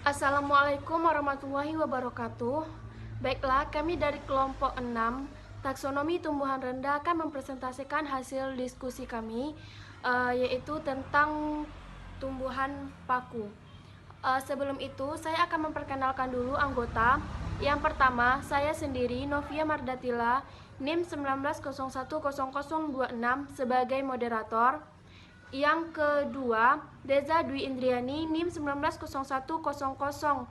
Assalamualaikum warahmatullahi wabarakatuh. Baiklah, kami dari kelompok 6 taksonomi tumbuhan rendah akan mempresentasikan hasil diskusi kami, yaitu tentang tumbuhan paku. Sebelum itu, saya akan memperkenalkan dulu anggota. Yang pertama, saya sendiri, Novia Mardatila, NIM 19010026 sebagai moderator. Yang kedua, Deza Dwi Indriani, NIM 19010025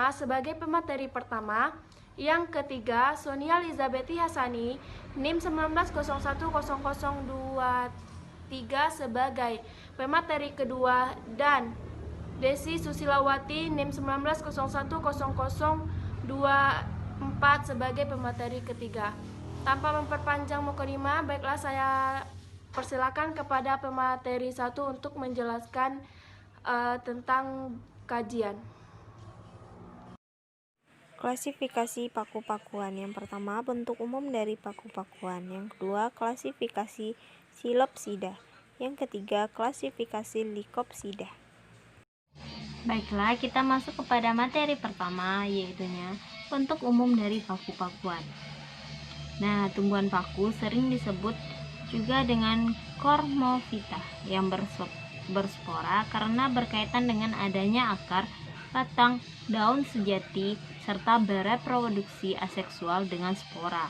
sebagai pemateri pertama. Yang ketiga, Sonia Elizabeth Hasani, NIM 19010023 sebagai pemateri kedua, dan Desi Susilawati, NIM 19010024 sebagai pemateri ketiga. Tanpa memperpanjang mukadimah, baiklah saya persilakan kepada pemateri 1 untuk menjelaskan tentang kajian. Klasifikasi paku-pakuan. Yang pertama, bentuk umum dari paku-pakuan. Yang kedua, klasifikasi Silopsida. Yang ketiga, klasifikasi Lycopsida. Baiklah, kita masuk kepada materi pertama, yaitunya bentuk umum dari paku-pakuan. Nah, tumbuhan paku sering disebut juga dengan Cormophyta yang berspora karena berkaitan dengan adanya akar, batang, daun sejati, serta bereproduksi aseksual dengan spora.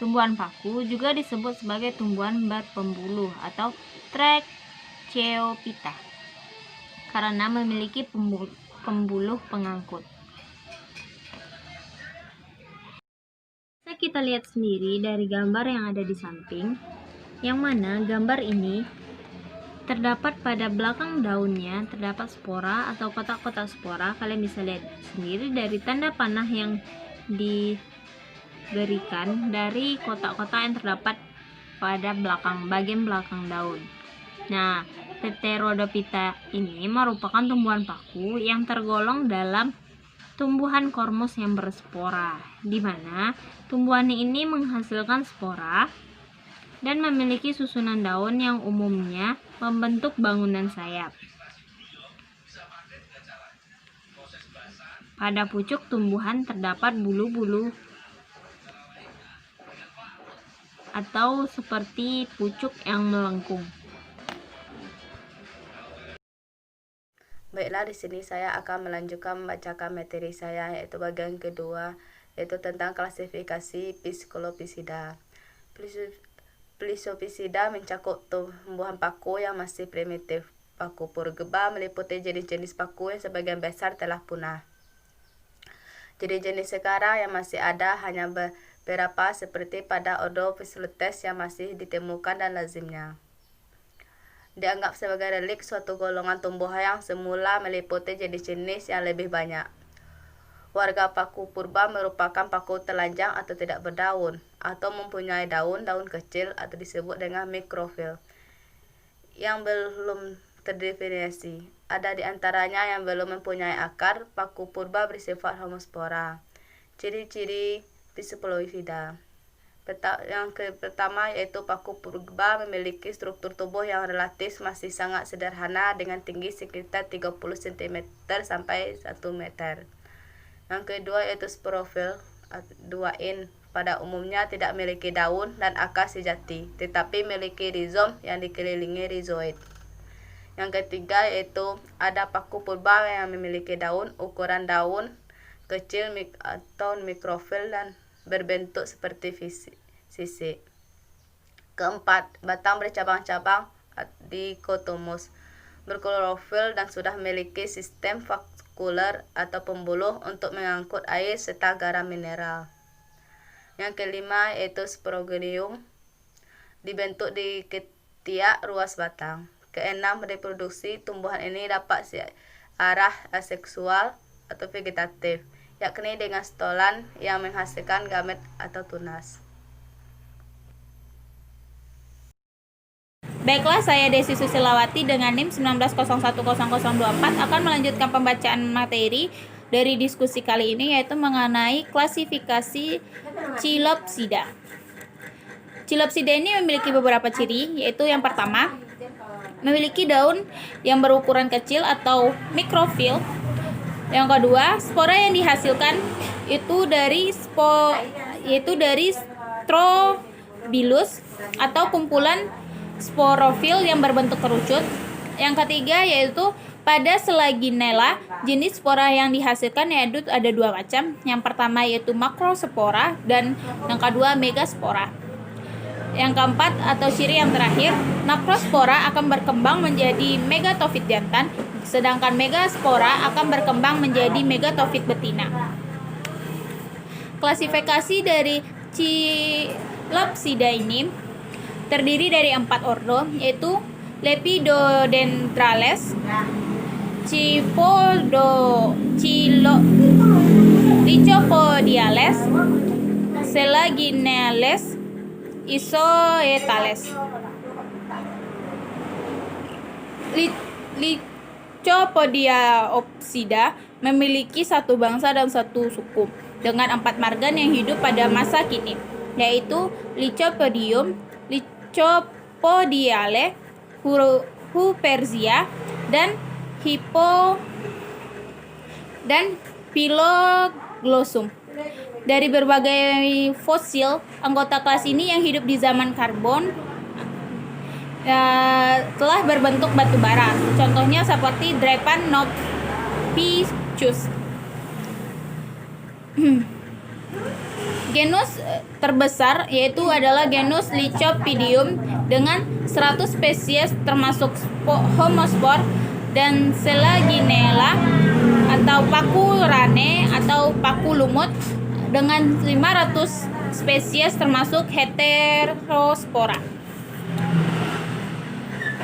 Tumbuhan paku juga disebut sebagai tumbuhan berpembuluh atau Tracheophyta karena memiliki pembuluh pengangkut. Bisa kita lihat sendiri dari gambar yang ada di samping, yang mana gambar ini terdapat pada belakang daunnya terdapat spora atau kotak-kotak spora. Kalian bisa lihat sendiri dari tanda panah yang diberikan dari kotak-kotak yang terdapat pada bagian belakang daun. Nah, Pterodophyta ini merupakan tumbuhan paku yang tergolong dalam tumbuhan kormos yang berspora, di mana tumbuhan ini menghasilkan spora dan memiliki susunan daun yang umumnya membentuk bangunan sayap. Pada pucuk tumbuhan terdapat bulu-bulu atau seperti pucuk yang melengkung. Baiklah, di sini saya akan melanjutkan membacakan materi saya, yaitu bagian kedua, yaitu tentang klasifikasi Phycolopisida. Phycolopisida mencakup tumbuhan paku yang masih primitif. Paku purba meliputi jenis-jenis paku yang sebagian besar telah punah. Jenis-jenis sekarang yang masih ada hanya beberapa, seperti pada Odontophyllus yang masih ditemukan dan lazimnya dianggap sebagai relik suatu golongan tumbuhan yang semula meliputi jenis-jenis yang lebih banyak. Warga paku purba merupakan paku telanjang atau tidak berdaun, atau mempunyai daun-daun kecil atau disebut dengan mikrofil, yang belum terdefinisi. Ada di antaranya yang belum mempunyai akar. Paku purba bersifat homospora. Ciri-ciri Phycolopisida. Yang pertama yaitu paku purba memiliki struktur tubuh yang relatif masih sangat sederhana dengan tinggi sekitar 30 cm sampai 1 meter. Yang kedua yaitu sporofil 2 in. Pada umumnya tidak memiliki daun dan akar sejati, tetapi memiliki rizom yang dikelilingi rizoid. Yang ketiga yaitu ada paku purba yang memiliki daun, ukuran daun kecil atau mikrofil dan berbentuk seperti sisik. Keempat, batang bercabang-cabang dikotomus, berklorofil dan sudah memiliki sistem vaskular atau pembuluh untuk mengangkut air serta garam mineral. Yang kelima yaitu sporogonium, dibentuk di ketiak ruas batang. Keenam, reproduksi tumbuhan ini dapat searah aseksual atau vegetatif, yakni dengan stolan yang menghasilkan gamet atau tunas. Baiklah, saya Desi Susilawati dengan NIM 19010024 akan melanjutkan pembacaan materi dari diskusi kali ini, yaitu mengenai klasifikasi Chilopsida. Chilopsida ini memiliki beberapa ciri, yaitu yang pertama, memiliki daun yang berukuran kecil atau mikrofil. Yang kedua, spora yang dihasilkan yaitu dari strobilus atau kumpulan sporofil yang berbentuk kerucut. Yang ketiga yaitu pada Selaginella, jenis spora yang dihasilkan yaitu ada dua macam. Yang pertama yaitu makrospora dan yang kedua megaspora. Yang keempat atau ciri yang terakhir, makrospora akan berkembang menjadi megatofit jantan, sedangkan megaspora akan berkembang menjadi megatofit betina. Klasifikasi dari Chilopsida ini terdiri dari 4 ordo, yaitu Lepidodendrales, Lycopodiales, Selaginelles, Isoetales. Lycopodiopsida memiliki satu bangsa dan satu suku dengan 4 marga yang hidup pada masa kini, yaitu Lycopodium, Lycopodiale, Huperzia, dan Phyloglossum. Dari berbagai fosil anggota kelas ini yang hidup di zaman karbon telah berbentuk batu bara. Contohnya seperti Drepanopithecus. Genus terbesar yaitu adalah genus Lycopodium dengan 100 spesies termasuk homospor dan Selaginella atau paku rane atau paku lumut dengan 500 spesies termasuk heterospora.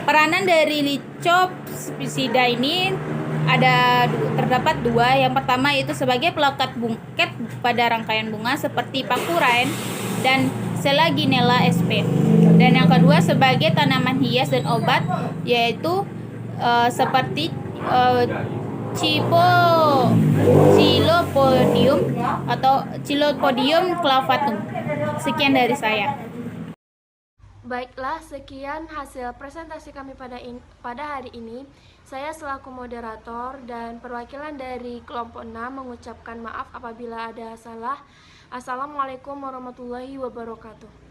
Peranan dari Lycopsida ini terdapat 2. Yang pertama yaitu sebagai pelekat bungket pada rangkaian bunga seperti paku rain dan Selaginella sp. Dan yang kedua sebagai tanaman hias dan obat yaitu seperti Cilopodium atau Cilopodium clavatum. Sekian dari saya. Baiklah, sekian hasil presentasi kami pada hari ini. Saya selaku moderator dan perwakilan dari kelompok 6 mengucapkan maaf apabila ada salah. Assalamualaikum warahmatullahi wabarakatuh.